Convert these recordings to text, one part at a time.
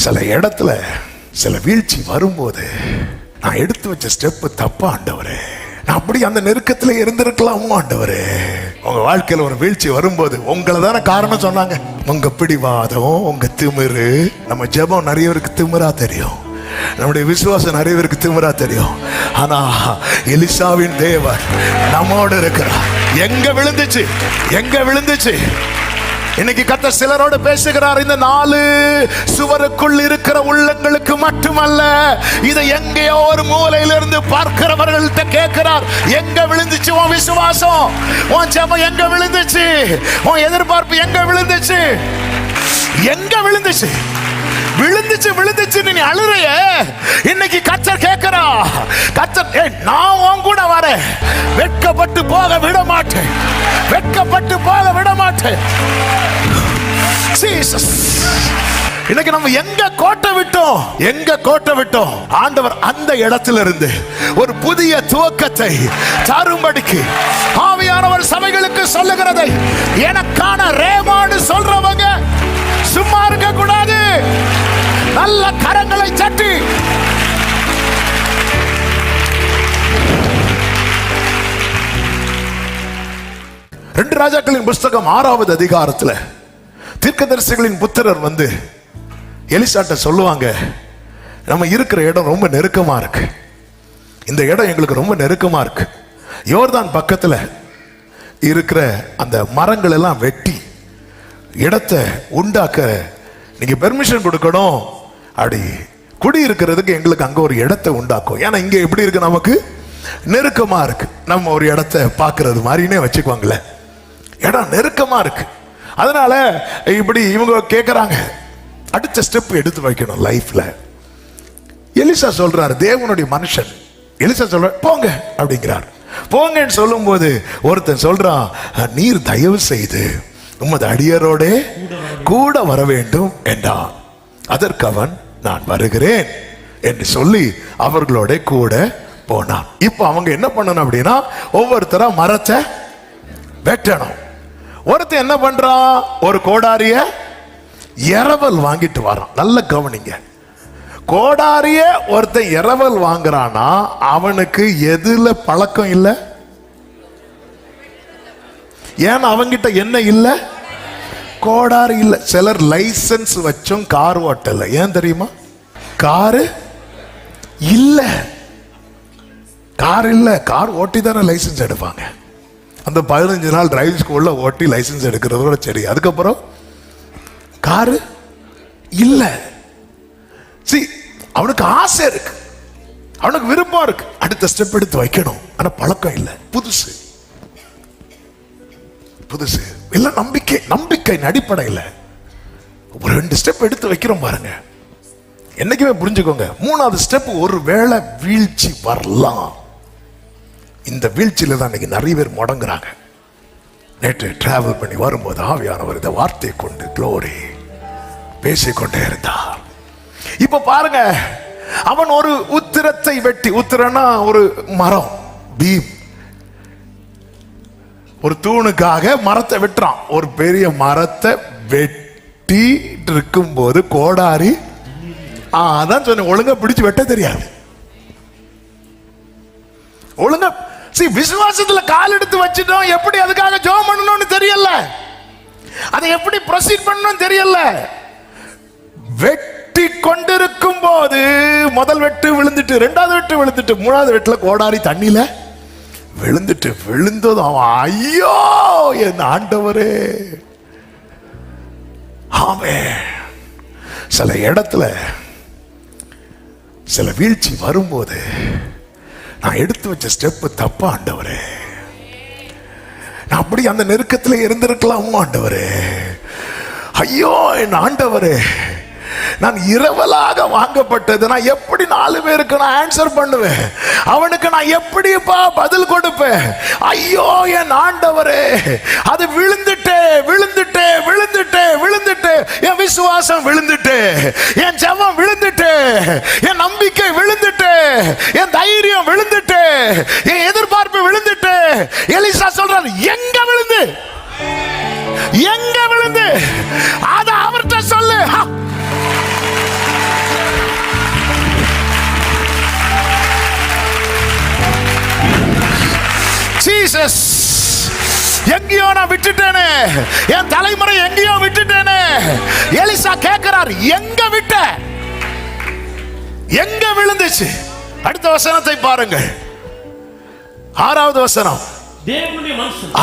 சில இடத்துல சில வீழ்ச்சி வரும்போது நான் எடுத்து வச்ச ஸ்டெப் தப்பா ஆண்டவரே, நான் அப்படி அந்த நெருக்கத்துல இருந்திருக்கலாமோ ஆண்டவரே. உங்க வாழ்க்கையில ஒரு வீழ்ச்சி வரும்போது உங்களை தானே காரணம் சொன்னாங்க. உங்க பிடிவாதம், உங்க திமிரு. நம்ம ஜெபம் நிறைய பேருக்கு திமிரா தெரியும், நம்முடைய விசுவாசம் நிறைய பேருக்கு திமிரா தெரியும். ஆனா எலிசாவின் தேவன் நம்மோடு இருக்கிறார். எங்க விழுந்துச்சு, எங்க விழுந்துச்சு? இன்னைக்கு கர்த்தர் சிலரோடு பேசுகிறார். இந்த 4 சுவருக்குள் இருக்கிற உள்ளங்களுக்கு மட்டுமல்ல, இதை எங்கேயோ ஒரு மூலையிலிருந்து பார்க்கிறவர்கள்ட்ட கேட்கிறார். எங்க விழுந்துச்சு உன் விசுவாசம்? உன் ஜெபம் எங்க விழுந்துச்சு? உன் எதிர்பார்ப்பு எங்க விழுந்துச்சு? எங்க விழுந்துச்சு? விழுந்துச்சு விழுந்துச்சு நீ அழுறைய. இன்னைக்கு கர்த்தர் கேட்கிறா, கர்த்தர் நான் உன் கூட வரேன், வெட்கப்பட்டு போக விட மாட்டேன், வெட்கப்பட்டு போக விட மாட்டேன். ஜீசஸ், இன்னைக்கு நம்ம எங்க கோட்டை விட்டோம், எங்க கோட்டை விட்டோம்? ஆண்டவர் அந்த இடத்துல இருந்து ஒரு புதிய துவக்கத்தை தரும்படிக்கு ஆவியானவர் சபைகளுக்கு சொல்லுகிறதை எனக்கான ரேமான்னு சொல்றவங்க சும்மா இருக்க கூடாது. நல்ல கரங்களை தட்டி ரெண்டு ராஜாக்களின் புஸ்தகம் 6வது அதிகாரத்துல தீர்க்கதரிசிகளின் புத்திரர் வந்து எலிசாட்ட சொல்லுவாங்க, நம்ம இருக்கிற இடம் ரொம்ப நெருக்கமா இருக்கு, இந்த இடம் எங்களுக்கு ரொம்ப நெருக்கமா இருக்கு, யோர்தான் பக்கத்துல இருக்கிற அந்த மரங்கள் எல்லாம் வெட்டி இடத்தை உண்டாக்க நீங்க பெர்மிஷன் கொடுக்கணும், அப்படி குடி இருக்கிறதுக்கு எங்களுக்கு அங்க ஒரு இடத்தை உண்டாக்கும். ஏன்னா இங்க எப்படி இருக்கு, நமக்கு நெருக்கமா இருக்கு, நம்ம ஒரு இடத்தை பாக்குறது மாதிரினே வச்சுக்குவாங்களே, இடம் நெருக்கமா இருக்கு. அதனால இப்படி இவங்க கேட்கறாங்க. அடுத்த ஸ்டெப் எடுத்து வைக்கணும் லைஃப்ல. எலிசா சொல்றாரு, தேவனுடைய மனுஷன் எலிசா சொல்ற போங்க அப்படிங்கிறார். போங்கன்னு சொல்லும் போது ஒருத்தன் சொல்றான், நீர் தயவு செய்து உமது அடியரோட கூட வர வேண்டும் என்றான். அதற்கு அவன், நான் வருகிறேன் என்று சொல்லி அவர்களோட கூட போனான். இப்ப அவங்க என்ன பண்ணணும் அப்படின்னா, ஒவ்வொருத்தரா மரத்தை வெட்டணும். ஒருத்தன் என்ன பண்றான், ஒரு கோடாரிய இரவல் வாங்கிட்டு வரான். நல்ல கவனிங்க, கோடாரிய ஒருத்தன் இரவல் வாங்குறானா அவனுக்கு எதுல பழக்கம் இல்லை? ஏன்னா அவங்கிட்ட என்ன இல்ல, கோடாரி இல்ல. சிலர் லைசன்ஸ் வச்சும் கார் ஓட்டல. ஏன் தெரியுமா? காரு இல்ல, கார் இல்ல. கார் ஓட்டி தானே லைசன்ஸ் எடுப்பாங்க. அந்த 15 நாள் டிரைவிங் ஸ்கூல்ல ஓட்டி லைசன்ஸ் எடுக்கிறதோட சரி, அதுக்கப்புறம் காரு இல்ல. அவனுக்கு ஆசை இருக்கு, அவனுக்கு விருப்பம் இருக்கு, அடுத்த ஸ்டெப் எடுத்து வைக்கணும், ஆனா பழக்கம் இல்லை. புதுசு புதுசு இல்ல, நம்பிக்கை, நம்பிக்கையின் அடிப்படையில் ஒரு 2 ஸ்டெப் எடுத்து வைக்கிறோம் பாருங்க. என்னைக்குமே புரிஞ்சுக்கோங்க, 3வது ஸ்டெப் ஒரு வேளை வீழ்ச்சி வரலாம். இந்த வீழ்ச்சியில தான் இன்னைக்கு நிறைய பேர் முடங்குறாங்க. நேற்று டிராவல் பண்ணி வரும்போது ஆவியானவர் இந்த வார்த்தையை கொண்டு க்ளோரி பேசிக்கொண்டே இருந்தார். இப்ப பாருங்க, அவன் ஒரு உத்திரத்தை வெட்டி, உத்திரனா ஒரு மரம், பீம், ஒரு தூணுக்காக மரத்தை வெட்டுறான். ஒரு பெரிய மரத்தை வெட்டி இருக்கும் போது கோடாரி, அதான் சொன்ன, ஒழுங்கா பிடிச்சு வெட்ட தெரியாது. ஒழுங்கா விசுவாசத்துல கால் எடுத்து வச்சுட்டோம், எப்படி அதுக்காக ஜெபம் பண்ணணும்னு தெரியல, அதை எப்படி ப்ரொசீட் பண்ணணும்னு தெரியல. வெட்டி கொண்டிருக்கும் போது முதல் வெட்டு விழுந்துட்டு, 2வது வெட்டு விழுந்துட்டு, 3வது வெட்டுல கோடாரி தண்ணியில விழுந்துட்டு, விழுந்தது அவன் ஐயோ என் ஆண்டவரே. ஆமென். சில இடத்துல சில வீழ்ச்சி வரும்போது நான் எடுத்து வச்ச ஸ்டெப் தப்பா ஆண்டவரே, நான் அப்படி அந்த நெருக்கத்துல இருந்திருக்கலாமோ ஆண்டவரே, ஐயோ என் ஆண்டவரே, நான் இரவலாக வாங்கப்பட்டது, நான் எப்படி 4 பேருக்கு நான் ஆன்சர் பண்ணுவேன், அவனுக்கு நான் எப்படிப்பா பதில் கொடுப்பேன், ஐயோ என் ஆண்டவரே, அது விழுந்துட்டே விழுந்துட்டே விழுந்துட்டே விழுந்துட்டு, என் விசுவாசம் விழுந்துட்டு, என் ஜெபம் விழுந்துட்டு, என் நம்பிக்கை விழுந்துட்டு, என் தைரியம் விழுந்துட்டு, என் எதிர்பார்ப்பு விழுந்துட்டு. எலிசா சொல்றாரு, எங்க விழுந்து, எங்க விழுந்து, அத அவர்கிட்ட சொல்லு. ஜீசஸ், எங்கேயோ நான் விட்டுட்டேனே, என் தலைமுறை எங்கேயோ விட்டுட்டேனே. எலிசா கேட்கிறார், எங்க விட்ட, எங்க விழுந்துச்சு? அடுத்த வசனத்தை பாருங்கள், 6வது வசனம்.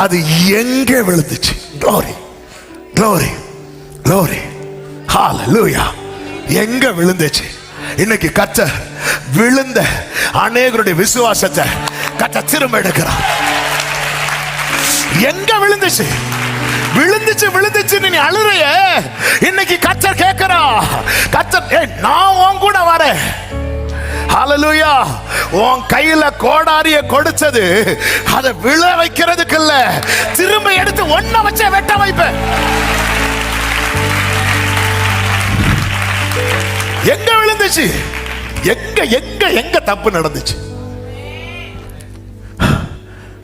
அது எங்க விழுந்துச்சு? glory glory glory hallelujah. எங்க விழுந்துச்சு? இன்னைக்கு கர்த்தர் விழுந்த அநேகருடைய விசுவாசத்தை கர்த்தர் திரும்ப எடுக்கிறார். எங்க விழுந்துச்சு? விழுந்துச்சு விழுந்துச்சு நீ அழுறைய, இன்னைக்கு கர்த்தர் கேட்கிறா, கர்த்தர் நான் உன் கூட வரேன். ஹல்லேலூயா. உன் கையில கோடாரிய கொடுத்தது அதை விழ வைக்கிறதுக்கு இல்ல, திரும்ப எடுத்து ஒன்ன வச்ச வெட்ட வைப்பேன். எங்க விழுந்துச்சு? எங்க எங்க எங்க தப்பு நடந்துச்சு?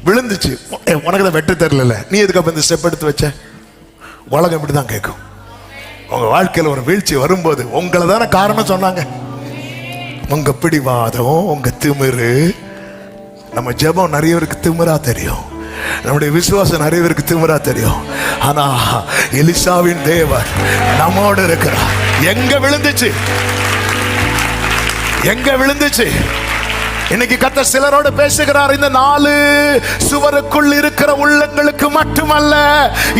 விழுந்துச்சு. உனக்கு தான் வெட்ட தெரியல, நீ எதுக்கு அப்ப இந்த ஸ்டெப் எடுத்து வச்ச? உலகம் இப்படிதான் கேட்கும். உங்க வாழ்க்கையில் ஒரு வீழ்ச்சி வரும்போது உங்களை தானே காரணம் சொன்னாங்க. உங்க பிடிவாதம், உங்க திமிரு. நம்ம ஜெபம் நிறைய பேருக்கு திமிரா தெரியும், நம்முடைய விசுவாசம் நிறைய பேருக்கு திமிரா தெரியும். ஆனா எலிசாவின் தேவன் நம்மோடு இருக்கிறார். எங்க விழுந்துச்சு? எங்க விழுந்துச்சு? இன்னைக்கு கர்த்தர் சிலரோடு பேசுகிறார். இந்த 4 சுவருக்குள் இருக்கிற உள்ளங்களுக்கு மட்டுமல்ல,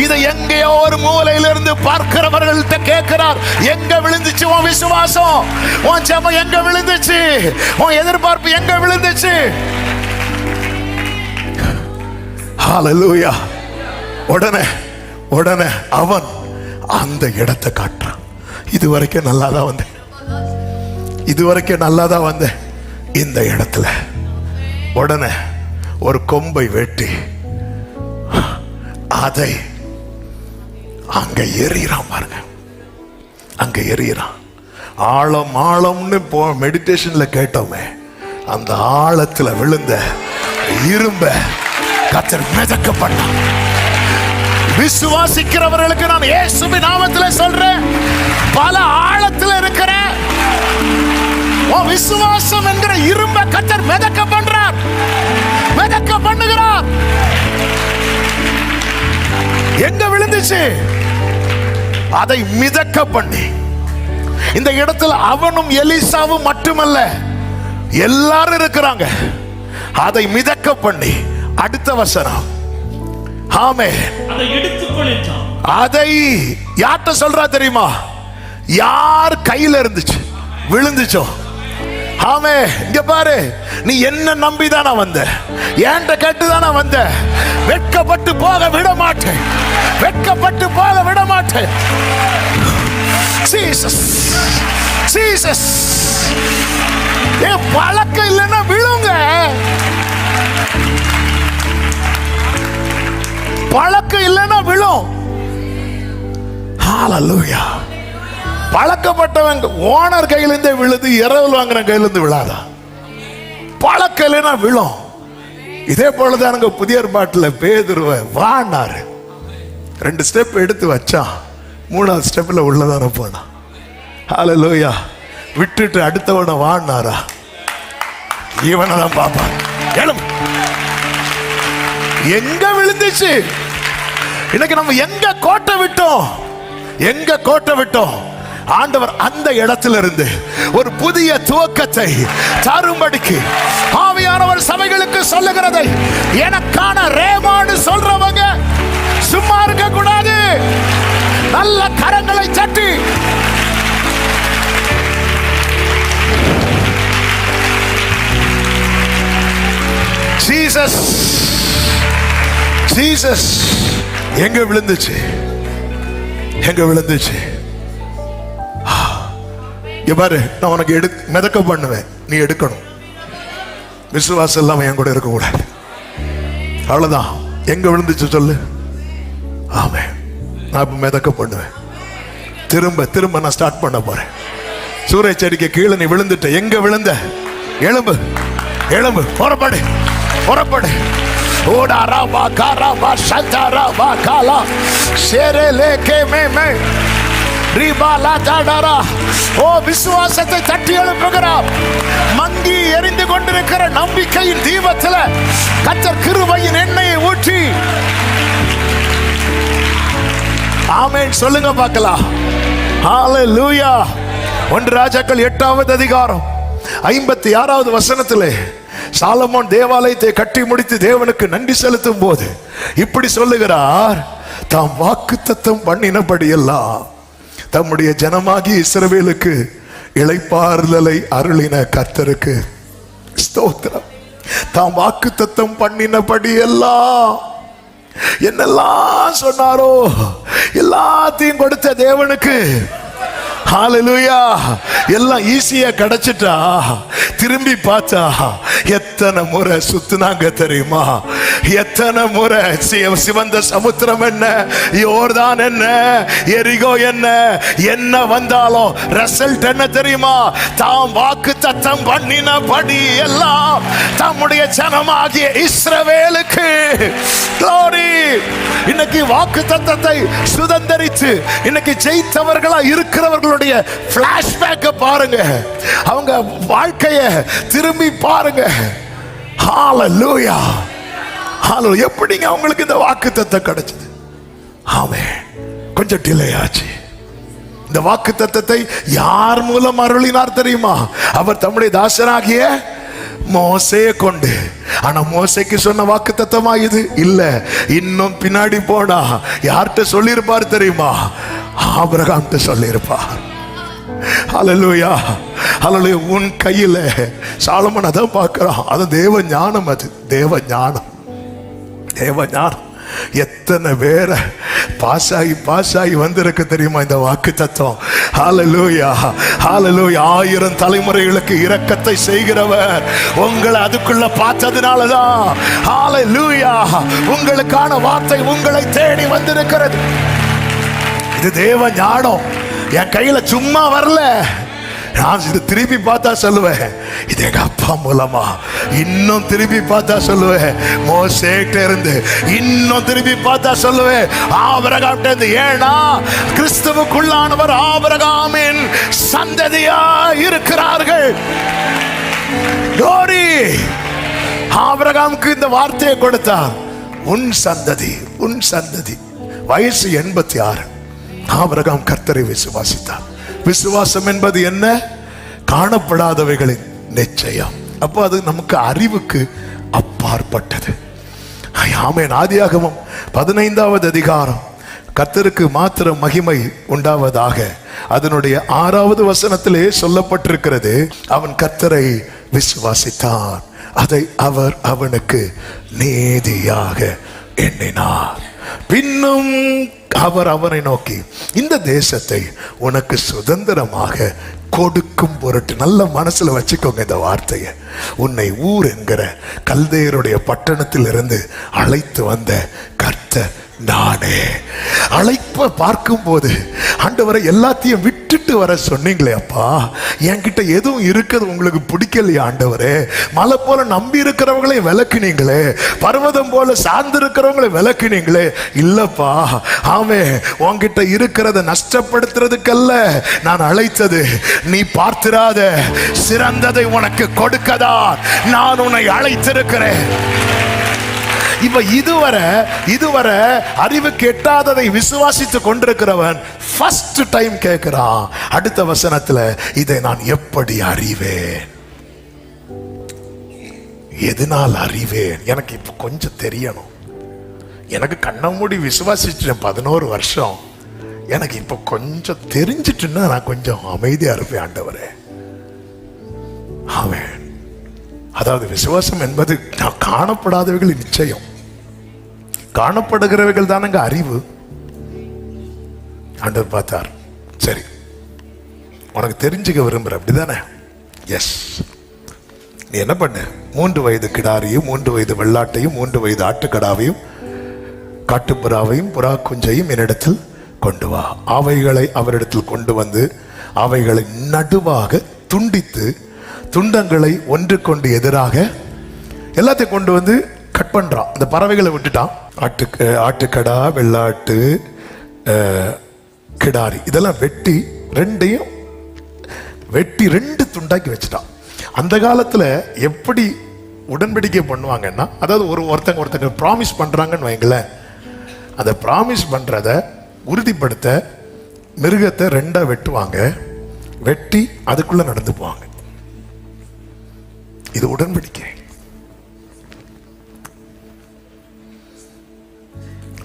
இதை எங்கேயோ ஒரு மூலையிலிருந்து பார்க்கிறவர்கள்ட்ட கேட்கிறார். எங்க விழுந்துச்சு உன் விசுவாசம்? உன் ஜெபம் எங்க விழுந்துச்சு? உன் எதிர்பார்ப்பு எங்க விழுந்துச்சு? ஹல்லேலூயா. உடனே அவன் அந்த இடத்தை காட்டுறான். இதுவரைக்கும் நல்லாதான் வந்தேன், இதுவரைக்கும் நல்லாதான் வந்தேன். இந்த இடத்துல உடனே ஒரு கொம்பை வெட்டி அதை அங்க எறிகிறான். பாருங்க, அங்க எறிகிறான். ஆழம் ஆழம்னு மெடிடேஷன்ல கேட்டோமே, அந்த ஆழத்துல விழுந்த இரும்ப கர்த்தர் மிதக்கப்பட்டான். விசுவாசிக்கிறவர்களுக்கு நான் இயேசுவின் நாமத்தில் சொல்றேன், பல ஆழத்துல இருக்கிற விசுவாசம் என்கிற இரும்ப கர்த்தர் மிதக்க பண்றார், மிதக்க பண்ணுகிறார். எங்க விழுந்துச்சு? அதை மிதக்க பண்ணி இந்த இடத்துல அவனும் எலிசாவும் மட்டுமல்ல, எல்லாரும் இருக்கிறாங்க. அதை மிதக்க பண்ணி அடுத்த வசனம், ஆமே, அதை யார்கிட்ட சொல்றா தெரியுமா? யார் கையில இருந்துச்சு விழுந்துச்சோ, ஆமே, இங்க பாரு, நீ என்ன நம்பிதானா வந்த? ஏன்ட கேட்டுதானா வந்த? வெட்கப்பட்டு போக விட மாட்டேன், வெட்கப்பட்டு போக விட மாட்டேன். Jesus, Jesus. பழக்கம் இல்லைன்னா விழுங்க, பழக்கம் இல்லைன்னா விழும். ஹல்லேலூயா. பழக்கப்பட்டவங்க ஓனர் கையிலிருந்தே விழுது, இரவல் வாங்குற கையிலிருந்து விழாதா? பழக்கம் இல்லைன்னா விழும். இதே போலதான் புதிய ஏற்பாட்டுல பேதுருவை வானாரு, 2 ஸ்டெப் எடுத்து வச்சான், 3வது ஸ்டெப்ல உள்ளதான போனான். ஹல்லேலூயா. விட்டுட்டு அடுத்தவனை வானாரா? இவனை தான் பாப்பான். எங்க விழுந்துச்சு? இன்னைக்கு நம்ம எங்க கோட்டை விட்டோம்? எங்க கோட்டை விட்டோம்? ஆண்டவர் அந்த இடத்துல இருந்து ஒரு புதிய துவக்கத்தை தரும்படிக்கு ஆவியானவர் சபைகளுக்கு சொல்லுகிறதை எனக்கான ரேமான்னு சொல்றவங்க சும்மா இருக்க கூடாது. நல்ல கரங்களை தட்டி ஜீசஸ், ஜீசஸ். எங்க விழுந்துச்சு? எங்க விழுந்துச்சு? பாரு, நான் உனக்கு மிதக்க பண்ணுவேன், நீ எடுக்கணும். விசுவாசம் இல்லாம என் கூட இருக்க கூடாது. அவ்வளவுதான். எங்க விழுந்துச்சு சொல்லு? ஆமே, நான் இப்ப மிதக்க பண்ணுவேன். திரும்ப திரும்ப நான் ஸ்டார்ட் பண்ண போறேன். சூரிய செடிக்கு கீழே நீ விழுந்துட்ட. எங்க விழுந்த? எழும்பு, எழும்பு, புறப்படு, புறப்படு. ஓடாரா பா காரா பா சந்தாரா பா காலா ஷேரே லேகே மே ஓ, விசுவாசத்தை தட்டி எழுப்புகிறார். மங்கி எரிந்து கொண்டிருக்கிற நம்பிக்கையின் தீபத்தில் கர்த்தர் கிருபையின் எண்ணெயை ஊற்றி, ஆமென் சொல்லுங்க பார்க்கலாம். ஹல்லேலூயா. 1 ராஜாக்கள் 8வது அதிகாரம் 56வது வசனத்திலே சாலமோன் தேவாலயத்தை கட்டி முடித்து தேவனுக்கு நன்றி செலுத்தும் போது இப்படி சொல்லுகிறார், தாம் வாக்குத்தத்தம் பண்ணினபடியெல்லாம் தம்முடைய ஜனமாகி இஸ்ரவேலுக்கு இளைப்பாறுதலை அருளின கர்த்தருக்கு ஸ்தோத்திரம். தாம் வாக்குத்தத்தம் பண்ணினபடியெல்லாம் என்னெல்லாம் சொன்னாரோ எல்லாத்தையும் கொடுத்த தேவனுக்கு ஹல்லேலூயா. எல்லாம் ஈஸியா கிடைச்சிட்டா திரும்பி பார்த்தா எத்தனை முறை சுத்தினாங்க தெரியுமா? எத்தனை முறை சிவந்த சமுத்திரம் என்ன, யோர்தான் என்ன, எரிகோ என்ன, என்ன வந்தாலும் ரிசல்ட் என்ன தெரியுமா? தாம் வாக்கு தத்தம் பண்ணினபடி எல்லாம் தம்முடைய ஜனமாகிய இஸ்ரவேலுக்கு glory. இன்னைக்கு வாக்கு தத்தத்தை சுதந்தரித்து இன்னைக்கு ஜெயித்தவர்களா இருக்கிறவர்களுடைய பிளாஷ்பேக் பாருங்க, அவங்க வாழ்க்கைய திரும்பி பாருங்க. ஹல்லேலூயா. ஹல்லேலூயா. எப்படிங்க அவங்களுக்கு இந்த வாக்குத்தத்தம் கிடைச்சது? ஆமென். கொஞ்சம் டிலே ஆச்சு. இந்த வாக்குத்தத்தத்தை யார் மூலம் அருளினார் தெரியுமா? அவர் தம்முடைய தாசனாகிய மோசேயை கொண்டு. ஆனா மோசேக்கு சொன்ன வாக்குத்தத்தமா இது இல்ல. இன்னும் பின்னாடி போனா யார்கிட்ட சொல்லியிருப்பார் தெரியுமா? ஆபிரகாம்கிட்ட சொல்லியிருப்பார். ஹல்லேலூயா. ஹல்லேலூயா. உன் கையில சாலமோன் அதான் பார்க்கிறான். அது தேவ ஞானம், அது தேவ ஞானம், தேவ ஞானம். எத்தனை பேரை பாசாகி வந்திருக்கு தெரியுமா இந்த வாக்கு தத்துவம்? ஹல்லேலூயா. ஹல்லேலூயா. 1000 தலைமுறைகளுக்கு இரக்கத்தை செய்கிறவர் உங்களை அதுக்குள்ள பார்த்ததுனாலதான் ஹல்லேலூயா உங்களுக்கான வார்த்தை உங்களை தேடி வந்திருக்கிறது. இது தேவ ஞானம். என் கையில சும்மா வரல. நான் இது திருப்பி பார்த்தா சொல்லுவேன், இது எங்க அப்பா மூலமா. இன்னும் திருப்பி பார்த்தா சொல்லுவேன், மோசேட்ட இருந்து. இன்னும் திருப்பி பார்த்தா சொல்லுவேன், ஆபிரகாம்ட்ட இருந்து. ஏன்னா கிறிஸ்துவுக்குள்ளானவர் ஆபிரகாமின் சந்ததியா இருக்கிறார்கள். glory. ஆபிரகாமுக்கு இந்த வார்த்தையை கொடுத்தார், உன் சந்ததி, உன் சந்ததி. வயசு 86. ஆபிரகாம் கர்த்தரை விசுவாசித்தார். விசுவாசம் என்பது என்ன? காணப்படாதவைகளின் நிச்சயம். அப்போ அது நமக்கு அறிவுக்கு அப்பாற்பட்டது. ஆமென். ஆதியாகமம் 15வது அதிகாரம் கர்த்தருக்கு மாத்திரம் மகிமை உண்டாவதாக அதனுடைய 6வது வசனத்திலே சொல்லப்பட்டிருக்கிறது, அவன் கர்த்தரை விசுவாசித்தான், அதை அவர் அவனுக்கு நீதியாக எண்ணினார். பின்னும் அவர் அவனை நோக்கி, இந்த தேசத்தை உனக்கு சுதந்திரமாக கொடுக்கும் பொருட்டு. நல்ல மனசுல வச்சுக்கோங்க இந்த வார்த்தையை. உன்னை ஊர் என்கிற கல்தேயருடைய பட்டணத்தில் இருந்து அழைத்து வந்த கர்த்தர் நானே. அழைப்ப பார்க்கும் போது ஆண்டவரை எல்லாத்தையும் விட்டுட்டு வர சொன்னீங்களே அப்பா, என்கிட்ட எதுவும் இருக்கிறது உங்களுக்கு பிடிக்கலையா ஆண்டவரே? மலை போல நம்பி இருக்கிறவங்களை விளக்குனீங்களே, பர்வதம் போல சார்ந்து இருக்கிறவங்களை விளக்குனீங்களே. இல்லப்பா, ஆமே, உன்கிட்ட இருக்கிறத நஷ்டப்படுத்துறதுக்கல்ல நான் அழைத்தது. நீ பார்த்திராத சிறந்ததை உனக்கு கொடுக்கதான் நான் உன்னை அழைத்திருக்கிறேன். இப்ப இதுவரை அறிவுக்கு எட்டாததை விசுவாசித்து கொண்டிருக்கிறவன் ஃபர்ஸ்ட் டைம் கேட்கிறான் அடுத்த வசனத்துல, இதை நான் எப்படி அறிவேன்? எதனால் அறிவேன்? எனக்கு இப்ப கொஞ்சம் தெரியணும். எனக்கு கண்ண மூடி விசுவாசிச்சிட்டேன் 11 வருஷம். எனக்கு இப்ப கொஞ்சம் தெரிஞ்சிட்டுன்னா நான் கொஞ்சம் அமைதியா இருப்பேன் ஆண்டவரே. ஆமென். அதாவது விசுவாசம் என்பது காணப்படாதவைகள் நிச்சயம், காணப்படுகிறவைகள் தானங்க அறிவு. ஆண்டவர் பார்த்தார், சரி உனக்கு தெரிஞ்சுக்க விரும்புற, அப்படிதானே? எஸ். நீ என்ன பண்ண? 3 வயது கிடாரியும் 3 வயது வெள்ளாட்டையும் 3 வயது ஆட்டுக்கடாவையும் காட்டுப்புறாவையும் புறா குஞ்சையும் என்னிடத்தில் கொண்டு வா. அவைகளை அவரிடத்தில் கொண்டு வந்து அவைகளை நடுவாக துண்டித்து துண்டங்களை ஒன்றுக்கொண்டு எதிராக எல்லாத்தையும் கொண்டு வந்து கட் பண்றான். அந்த பறவைகளை விட்டுட்டான். ஆட்டுக்கடா, வெள்ளாட்டு, கிடாரி இதெல்லாம் வெட்டி ரெண்டையும் வெட்டி 2 துண்டாக்கி வச்சுட்டான். அந்த காலத்துல எப்படி உடன்படிக்கை பண்ணுவாங்கன்னா, அதாவது ஒருத்தங்க ப்ராமிஸ் பண்றாங்கன்னு வைங்களேன், அதை ப்ராமிஸ் பண்றத உறுதிப்படுத்த மிருகத்தை 2 வெட்டுவாங்க, வெட்டி அதுக்குள்ள நடந்து போவாங்க. இது உடன்படிக்கை.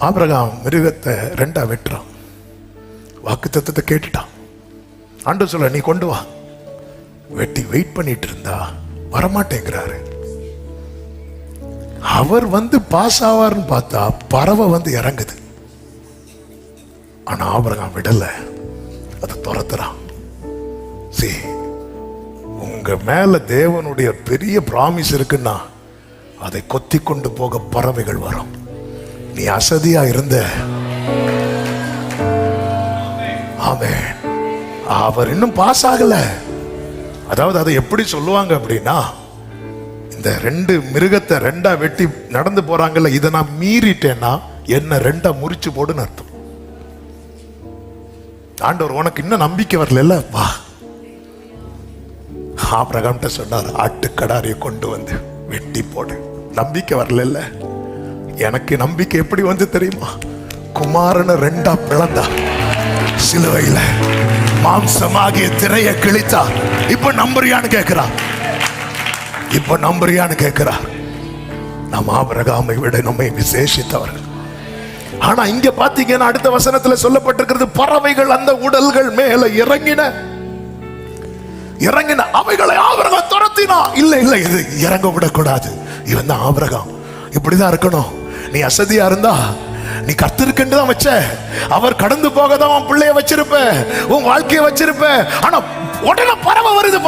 ஆபிரகாம் மிருகத்தை 2 வெட்டுறான், வாக்குத்தத்தத்தை கேட்டுட்டான். ஆண்டவர் சொல்ல, நீ கொண்டு வா. வெட்டி வெயிட் பண்ணிட்டு இருந்தா வரமாட்டேங்கிறாரு. அவர் பாஸ் ஆவார்னு பார்த்தா பறவை இறங்குது. ஆனா ஆபிரகாம் விடல, அதை துரத்துறான். உங்க மேல தேவனுடைய பெரிய பிராமிஸ் இருக்குன்னா அதை கொத்தி கொண்டு போக பறவைகள் வரும். நீ அசதியா இருந்த, ஆமென், அவர் இன்னும் பாஸ் ஆகல. அதாவது அதை எப்படி சொல்லுவாங்க அப்படின்னா, இந்த 2 மிருகத்தை 2 வெட்டி நடந்து போறாங்கல்ல, இதை நான் மீறிட்டேன்னா என்ன 2 முறிச்சு போடுன்னு அர்த்தம். ஆண்டவர், உனக்கு இன்னும் நம்பிக்கை வரல, வா. ஆபிரகாம்கிட்ட சொன்னார், ஆட்டுக்கடாரியை கொண்டு வெட்டி போடு. நம்பிக்கை வரல. எனக்கு நம்பிக்கை எப்படி தெரியுமா? குமாரனை 2 பிளந்தா, சிலுவையில மாம்சமாகிய திரையை கிழித்தா. இப்ப நம்புறியான்னு கேட்கிறார். நாம் ஆபிரகாமை விட நம்மை விசேஷித்தவர்கள். ஆனா இங்க பாத்தீங்கன்னா அடுத்த வசனத்துல சொல்லப்பட்டிருக்கிறது, பறவைகள் அந்த உடல்கள் மேல இறங்கின அவைகளை ஆபிரகாம் துரத்தினா. இல்ல இது இறங்க விடக்கூடாது. இவன் தான் ஆபிரகாம். இப்படிதான் இருக்கணும். நீ அசதியா இருந்தா நீ கர்த்தருக்கென்று தான் வச்ச, அவர் கடந்து போக தான் உன் பிள்ளைய வச்சிருப்ப, உன் வாழ்க்கைய வச்சிருப்ப. ஆனா உடனே பறவை வருது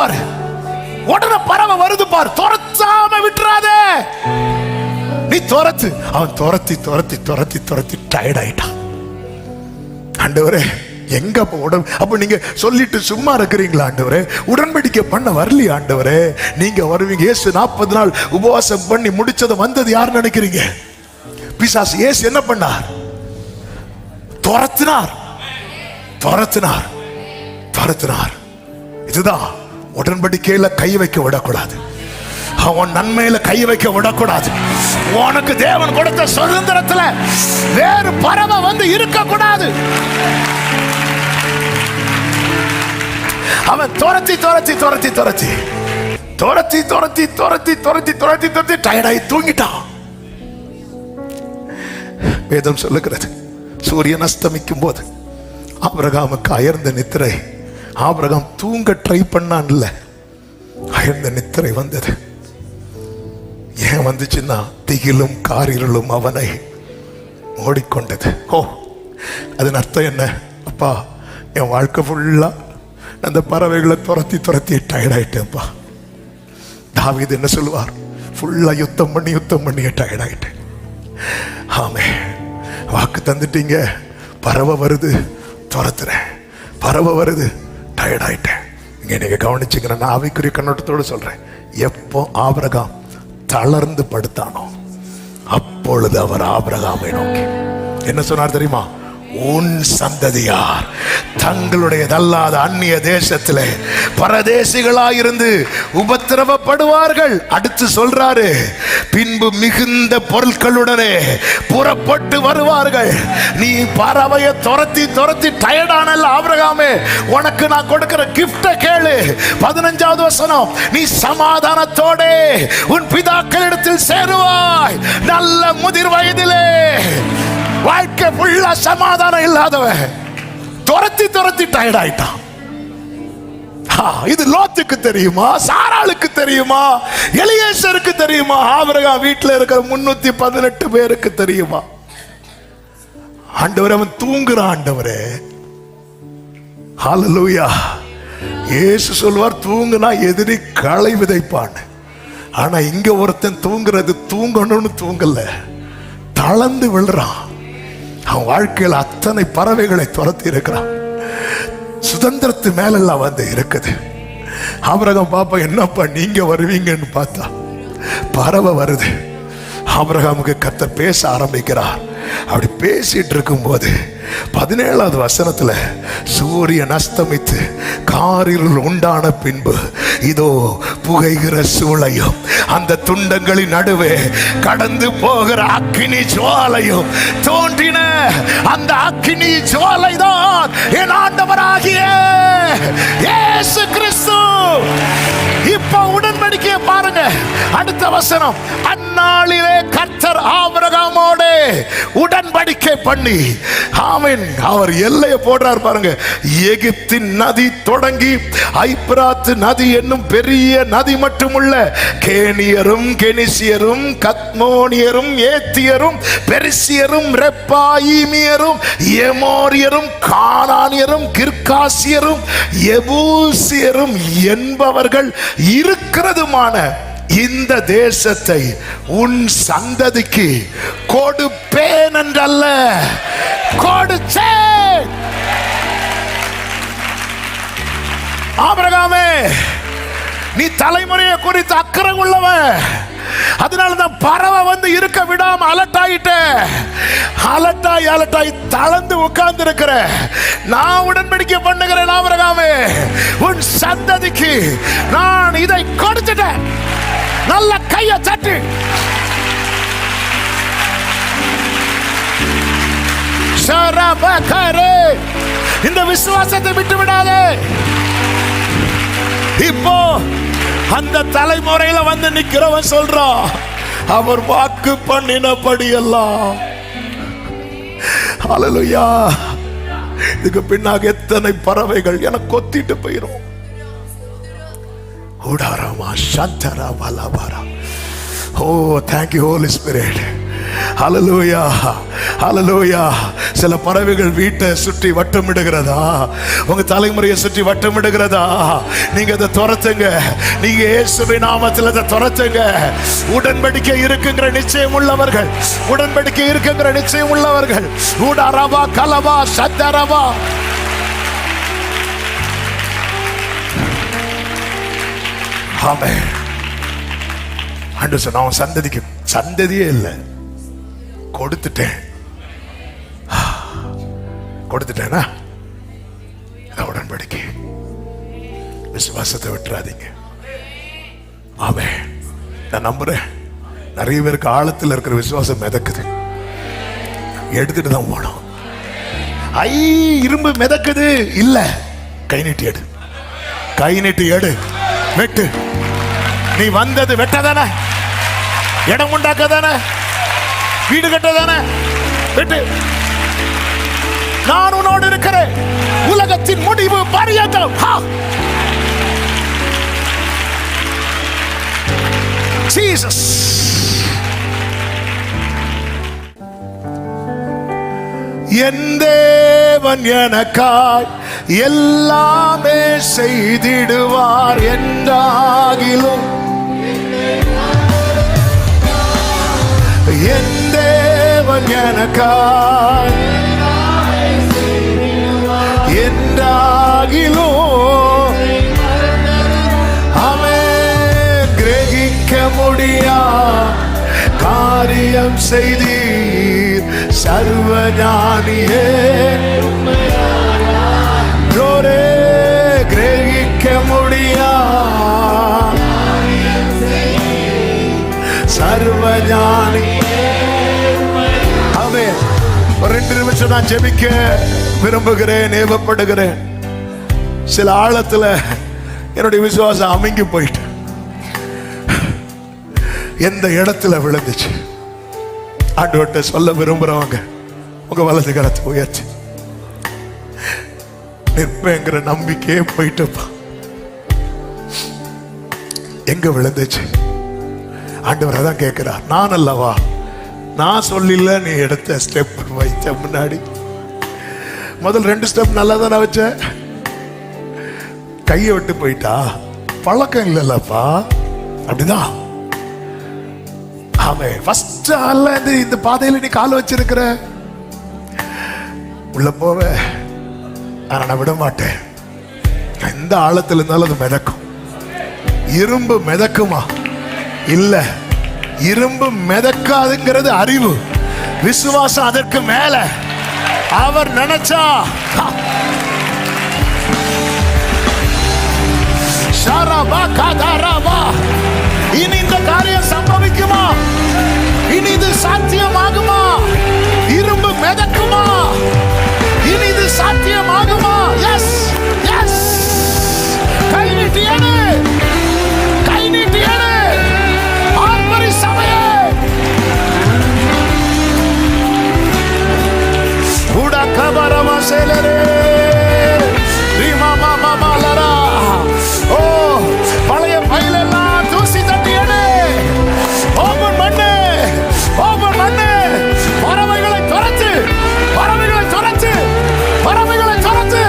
பாரு, துரத்தாம விட்டுறாதே. நீ துரத்து. அவன் துரத்தி டயர்ட் ஆயிட்டான். ஆண்டவரே, எங்க அப்ப நீங்க சொல்லிட்டு சும்மா இருக்கிறீங்களா ஆண்டவரே? உடன்படிக்கை பண்ண வரலையா ஆண்டவரே? நீங்க வருவீங்க. இயேசு 40 நாள் உபவாசம் பண்ணி முடிச்சது வந்தது யார் நினைக்கிறீங்க? பிசாசு. இயேசு என்ன பண்ணார்? துரத்தினார். இதுதான் உடன்படிக்கையில கை வைக்க விடக்கூடாது. அவன் நன்மையில கை வைக்க விடக்கூடாது. உனக்கு தேவன் கொடுத்த சுதந்திரத்துல வேறு பறவை இருக்க கூடாது. அவன் துரத்தி டயர்டாகி தூங்கிட்டான். வேதம் சொல்லுகிறது, சூரியன் அஸ்தமிக்கும் போது ஆபிரகாமுக்கு அயர்ந்த நித்திரை. ஆபிரகாம் தூங்க ட்ரை பண்ணான், இல்ல, அயர்ந்த நித்திரை வந்தது. ஏன் வந்துச்சுன்னா, திகிலும் காரிருளும் அவனை ஓடிக்கொண்டது. அதன் அர்த்தம் என்ன? அப்பா, என் வாழ்க்கை ஃபுல்லா அந்த பறவைகளை துரத்தி டயர்டாயிட்டேன்ப்பா. தாவீது என்ன சொல்லுவார்? ஃபுல்லா யுத்தம் பண்ணி டயர்டாயிட்டேன். ஆமே, வாக்கு தந்துட்டீங்க. பறவை வருது, துரத்துறேன். பறவை வருது, டயர்டாயிட்டேன். இங்க நீங்க கவனிச்சுக்கிறேன், நான் ஆவிக்குரிய கண்ணோட்டத்தோடு சொல்றேன். எப்போ ஆபிரகாம் தளர்ந்து படுத்தானோ அப்பொழுது அவர் ஆபிரகாமை நோக்கி என்ன சொன்னார் தெரியுமா? உன் சந்ததியார் தங்களுடையதல்லாத அந்நிய தேசத்திலே பரதேசிகளாயிருந்து உபத்திரவப்படுவார்கள். அடுத்து சொல்றாரு, பின்பு மிகுந்த பொருட்களுடனே புறப்பட்டு வருவார்கள். நீ பறவையை துரத்தி டயர்டானல்ல ஆபிரகாமே, உனக்கு நான் கொடுக்கிற கிஃப்ட கேளு. 15வது வசனம், நீ சமாதானத்தோட உன் பிதாக்களிடத்தில் சேருவாய். நல்ல முதிர் வயதிலே. வாழ்க்கை ஃபுல்லா சமாதானம் இல்லாதவன் துரத்தி டயர்ட் ஆயிட்டான். இது லோத்துக்கு தெரியுமா? சாராளுக்கு தெரியுமா? எலியேசருக்கு தெரியுமா? ஆபிரகாம் வீட்டில் இருக்கிற 318 பேருக்கு தெரியுமா? ஆண்டவரே, அவன் தூங்குறான். ஆண்டவரே, ஹல்லேலூயா. இயேசு சொல்வார், தூங்குனா எதிரி களை விதைப்பான். ஆனா இங்க ஒருத்தன் தூங்குறது தூங்கணும்னு தூங்கல, தளர்ந்து விழுறான். அவன் வாழ்க்கையில் அத்தனை பறவைகளை துரத்தி இருக்கிறான். சுதந்திரத்து மேலெல்லாம் இருக்குது. ஆபிரகாம் பாப்பா, என்னப்பா நீங்க வருவீங்கன்னு பார்த்தா பறவை வருது. ஆபிரகாமுக்கு கர்த்தர் பேச ஆரம்பிக்கிறார். அப்படி பேசிட்டு இருக்கும்போது 17வது வசனத்துல சூரியன் அஸ்தமித்து காரிருள் உண்டான பின்பு இதோ புகைகிற சூளையும் அந்த துண்டங்களின் நடுவே கடந்து போகிற அக்கினி ஜுவாலையும் தோன்றின. அந்த அக்கினி ஜுவாலை தான் என் ஆண்டவராகிய இயேசு கிறிஸ்து. இப்ப உடன்படிக்கையை பாருங்க. அடுத்த வசனம், அந்நாளிலே கர்த்தர் ஆபிரகாமோடு உடன்படிக்கை பண்ணி, ஆமென், அவர் எல்லையை போடுறார் பாருங்க. எகிப்தின் நதி தொடங்கி ஐப்பிராத்து நதி என்னும் பெரிய நதி மட்டுமுள்ள கேனியரும் கெனிசியரும் கத்மோனியரும் ஏத்தியரும் பெரிசியரும் ரெப்பாயிமியரும் எமோரியரும் கானானியரும் கிர்காசியரும் எபூசியரும் என்பவர்கள் இருக்கிறதுமான இந்த தேசத்தை உன் சந்ததிக்கு கொடுப்பேன் என்றல்ல, கொடுத்தேன். ஆபிரகாமே, நீ தலைமுறையை குறித்து அக்கறை உள்ளவன். அதனாலதான் பறவை வந்து இருக்க விடாம அலட்டாயிட்ட. அலட்டாய் தளர்ந்து உட்கார்ந்து இருக்கிற. நான் உடன்படிக்கை பண்ணுகிறேன் ஆபிரகாமே, உன் சந்ததிக்கு நான் இதை கொடுத்துட்டேன். நல்ல கையை தட்டு. இந்த விசுவாசத்தை விட்டு விடாதே. இப்போ அந்த தலைமுறையில வந்து நிக்கிறவன் சொல்றான், அவர் வாக்கு பண்ணினபடி எல்லாம். ஹல்லேலூயா. இதுக்கு பின்னாக எத்தனை பறவைகள் எனக்கு கொத்திட்டு போயிரும். Oh, thank you, Holy Spirit. Hallelujah. Hallelujah. சில பறவைகள் வீட்டை சுற்றி வட்டமிடுகிறதா, உங்க தலைமுறையை சுற்றி வட்டமிடுகிறதா, நீங்க அதை துரத்துங்க. நீங்க இயேசுவின் நாமத்தில் அதை துரத்துங்க. உடன்படிக்கை இருக்குங்கிற நிச்சயம் உள்ளவர்கள், உடன்படிக்கை இருக்குங்கிற நிச்சயம் உள்ளவர்கள். ஊடாரவா கலவா சத்தரவா. ஆமென். ஆண்டவர் சொன்ன, அவன் சந்ததிக்கு சந்ததியே இல்லை, கொடுத்துட்டேனா உடன்படிக்கை. விசுவாசத்தை விட்டுறாதீங்க. ஆமென். நான் நம்புறேன் நிறைய பேருக்கு ஆழத்தில் இருக்கிற விசுவாசம் மிதக்குது. எடுத்துட்டு தான் போனோம். இரும்பு மிதக்குது இல்ல, கை நீட்டி எடு, கை நீட்டி எடு, வெட்டு. நீ வந்தது வெட்டதானே, இடம் உண்டாக்கதானே, வீடு கட்டதானே, வெட்டு. நான் உன்னோடு இருக்கிறேன், உலகத்தின் முடிவு பரியந்தம். ஜீசஸ். என் தேவன் எனக்காய் எல்லாமே செய்திடுவார் என்றாகிலும், என் தேவன் எனக்காய் என்றாகிலும் அவன் கிரகிக்க முடியா காரியம் செய்தீர் சர்வஞானியே. கிரகிக்க முடியா சர்வஞானி. அவன் ஒரு 2 நிமிஷம் நான் ஜெபிக்க விரும்புகிறேன், ஏவப்படுகிறேன். சில ஆழத்துல என்னுடைய விசுவாசம் அமுங்கி போயிட்டு எந்த இடத்துல விழுந்துச்சு ஆண்டவர்கிட்ட சொல்ல விரும்புறவங்க உங்க வலது கரத்தை உயர்ச்சி. நிற்பேங்கிற நம்பிக்கையே போயிட்டுப்பா. எங்க விழுந்துச்சு ஆண்டவர் அதான் கேட்கிறார். நான் அல்லவா, நான் சொல்லல நீ எடுத்த ஸ்டெப் வைத்த முன்னாடி. முதல் 2 ஸ்டெப் நல்லா தானே வச்ச, கையை விட்டு போயிட்டா. பழக்கம் இல்லல்லப்பா, அப்படிதான். ஆமே, ஃபர்ஸ்ட் ஆள்ல இந்த பாதையில நீ கால் வச்சிருக்கிற, உள்ள போவ. ஆனா நான் விட மாட்டேன். எந்த ஆழத்துல இருந்தாலும் அது மிதக்கும். இரும்பு மிதக்குமா? இல்ல, இரும்பு மிதக்காதுங்கிறது அறிவு. விசுவாசம் அதற்கு மேல. அவர் நினைச்சா இனி இந்த காரியம் சம்பவிக்குமா? இனி இது சாத்தியமாகுமா? இரும்பு மிதக்குமா? இனி இது சாத்தியமாகுமா? S S. கை நீட்டியது, கை நீட்டியது. ஆர்ப்பரி சபையே, உடா கபரமா செலரே ரீமா மாமா மாலரா. ஓ, பழைய பைலெல்லாம் தூசி தட்டியது. ஓபன் பண்ணு, ஓபன் பண்ணு. பறவைகளை துரத்து, பறவைகளை துரத்து, பறவைகளை துரத்து.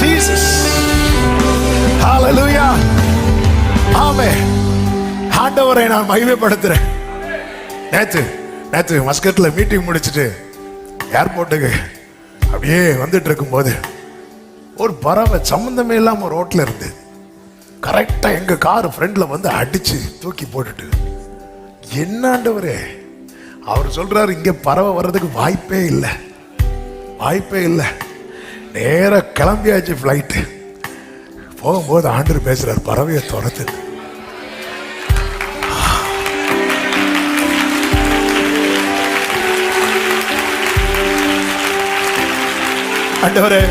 Jesus. Hallelujah. ஆமென். ஆண்டவரை நான் மகிமைப்படுத்துறேன். நேற்று மஸ்கட்ல மீட்டிங் முடிச்சுட்டு ஏர்போர்ட்டுக்கு அப்படியே வந்துட்டு இருக்கும்போது ஒரு பறவை சம்பந்தமே இல்லாம ரோட்ல இருந்து கரெக்டா எங்க கார் ஃப்ரண்ட்ல வந்து அடிச்சு தூக்கி போட்டுட்டு, என்ன ஆண்டவரே, அவர் சொல்றாரு இங்க பறவை வர்றதுக்கு வாய்ப்பே இல்லை, வாய்ப்பே இல்லை. நேர கிளம்பியாச்சு ஃப்ளைட்டு. போகும்போது ஆண்டவர் பேசுறாரு, பறவையை துரத்து. ஆண்டவரே,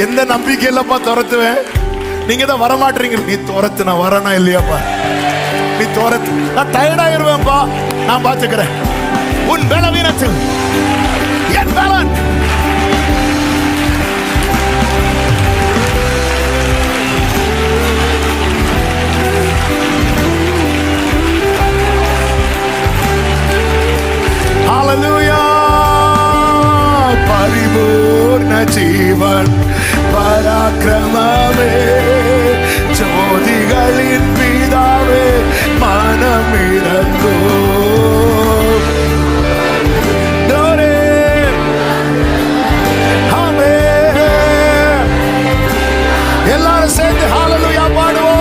எந்த நம்பிக்கையிலப்பா துரத்துவேன்? நீங்க தான் வரமாட்டீங்க. நீ துரத்து, நான் வரணும் இல்லையாப்பா? நீ துரத்து, நான் டயர்டாயிருவேன்ப்பா, நான் பாத்துக்கிறேன். உன் பலவீனத்தில் என் பலன். Hallelujah. பரிபூர்ண ஜீவன் பராக்கிரமமே, ஜோதிகளின் பிதாவே, மனமிரங்கோ. எல்லாரும் சேர்ந்து ஹalleluya பாடுவோம்.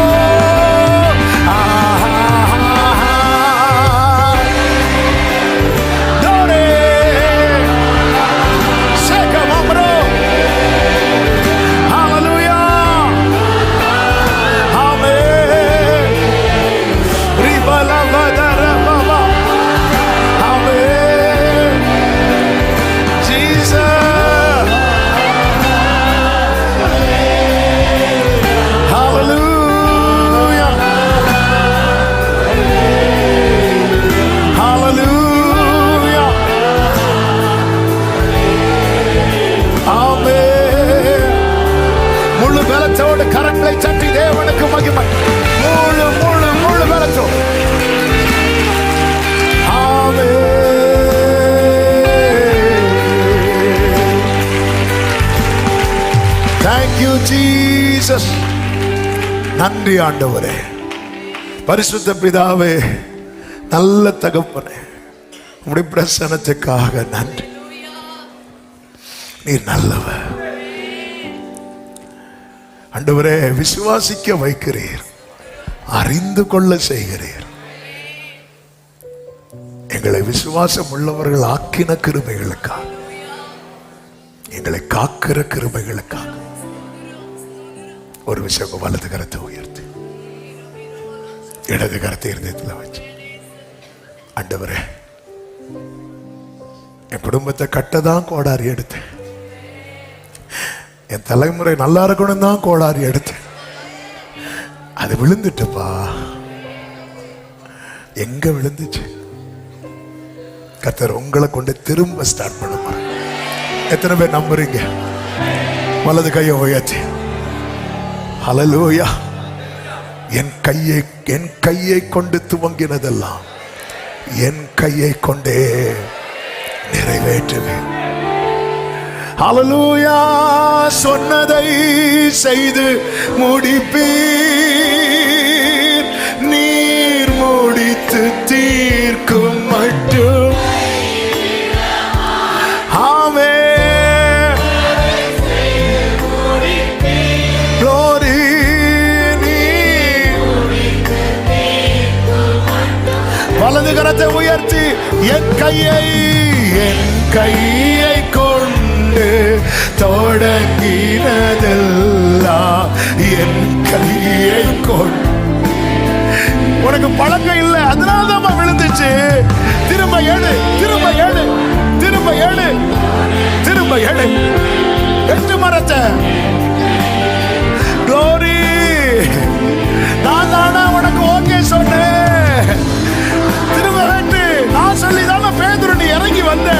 கரங்களை தட்டி தேவனுக்கு மகிமை. முழு முழு முழு பலத்தோடு. ஆமென். Thank you Jesus. நன்றி ஆண்டவரே, பரிசுத்த பிதாவே, நல்ல தகப்பனே, உம்முடைய பிரசன்னத்துக்காக நன்றி. நீ நல்லவர் ஆண்டவரே. விசுவாசிக்க வைக்கிறீர், அறிந்து கொள்ள செய்கிறீர். எங்களை விசுவாசம் உள்ளவர்கள் ஆக்கின கிருபைகளுக்காக, எங்களை காக்கிற கிருபைகளுக்காக ஒரு விஷயம், வலது கரத்தை உயர்த்தி இடது கரத்தை இருதயத்தில் வச்சு, ஆண்டவரே, என் குடும்பத்தை கட்டதான் கோடாரி எடுத்தேன், என் தலைமுறை நல்லா இருக்கணும் தான் கோளாறு எடுத்து, அது விழுந்துட்டுப்பா. எங்க விழுந்துச்சு? கர்த்தர் உங்களை கொண்டு திரும்ப ஸ்டார்ட் பண்ணுமா? எத்தனை பேர் நம்புறீங்க? வலது கையை உயர்த்தி ஹல்லேலூயா. என் கையை கொண்டு துவங்கினதெல்லாம் என் கையை கொண்டே நிறைவேற்றுவேன். ஹல்லேலூயா. சொன்னதை செய்து முடிப்பீர், நீர் முடித்து தீர்க்கும் மட்டும். ஆமென். என் கையை கொண்டு தொடங்கினதெல்லாம் என் கையை கொண்டு. உனக்கு பழக்கம் இல்லை, அதனாலதான் விழுந்துச்சு. திரும்ப ஏழு, திரும்ப ஏழு, திரும்ப ஏழு, திரும்ப ஏழு. எட்டு மரத்தை க்ளோரி. நான் தானா உனக்கு ஓகே சொன்னேன். திரும்ப வேண்டு. நான் சொல்லி தானே பேதுரு நீ இறங்கி வந்த.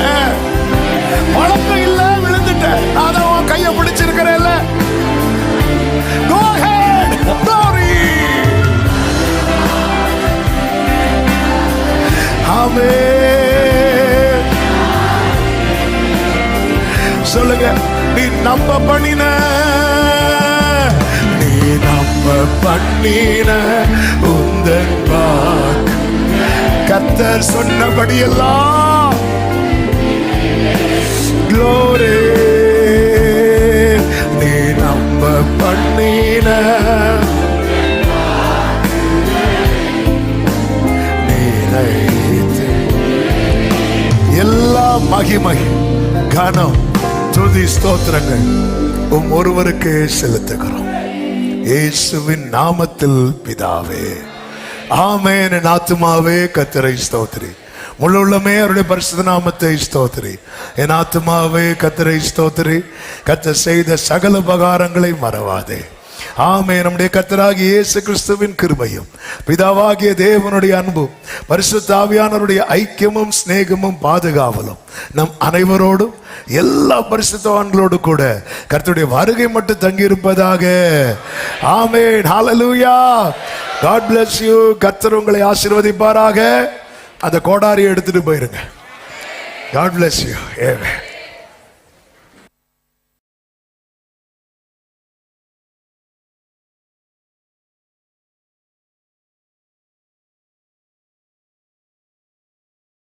பழக்கம் இல்ல, விழுந்துட்ட. நான் தான் உன் கையை பிடிச்சிருக்கிறேன். Go ahead, glory. ஆமென். சொல்லுங்க, நீ நம்ப பண்ணின, நீ நம்ப பண்ணின உந்தன் வாக்கு கர்த்தர் சொன்னபடியெல்லாம் க்ளோரி. நீ நம்ப பண்ணின எல்லா மகிமை கனம் துதி ஸ்தோத்திரங்கள் ஒருவருக்கே செலுத்துகிறோம், இயேசுவின் நாமத்தில் பிதாவே. ஆமென். என் ஆத்துமாவே கர்த்தரை ஸ்தோத்திரி, முழு உள்ளமே அவருடைய பரிசுத்த நாமத்தை ஸ்தோத்திரி. என் ஆத்துமாவே கர்த்தரை ஸ்தோத்திரி, கர்த்தர் செய்த சகல உபகாரங்களை மறவாதே. ஆமென். நம்முடைய கர்த்தராகிய இயேசு கிறிஸ்துவின் கிருபையும் பிதாவாகிய தேவனுடைய அன்பும் பரிசுத்த ஆவியானவருடைய ஐக்கியமும் சிநேகமும் பாதுகாவலும் நம் அனைவரோடும் எல்லா பரிசுத்தவான்களோடு கூட கர்த்தருடைய வருகை மட்டும் தங்கி இருப்பதாக. ஆமென். ஹல்லேலூயா. God bless you. கர்த்தர் உங்களை ஆசீர்வதிப்பாராக. அந்த கோடாரியை எடுத்துட்டு போயிருங்க. God bless you. Amen.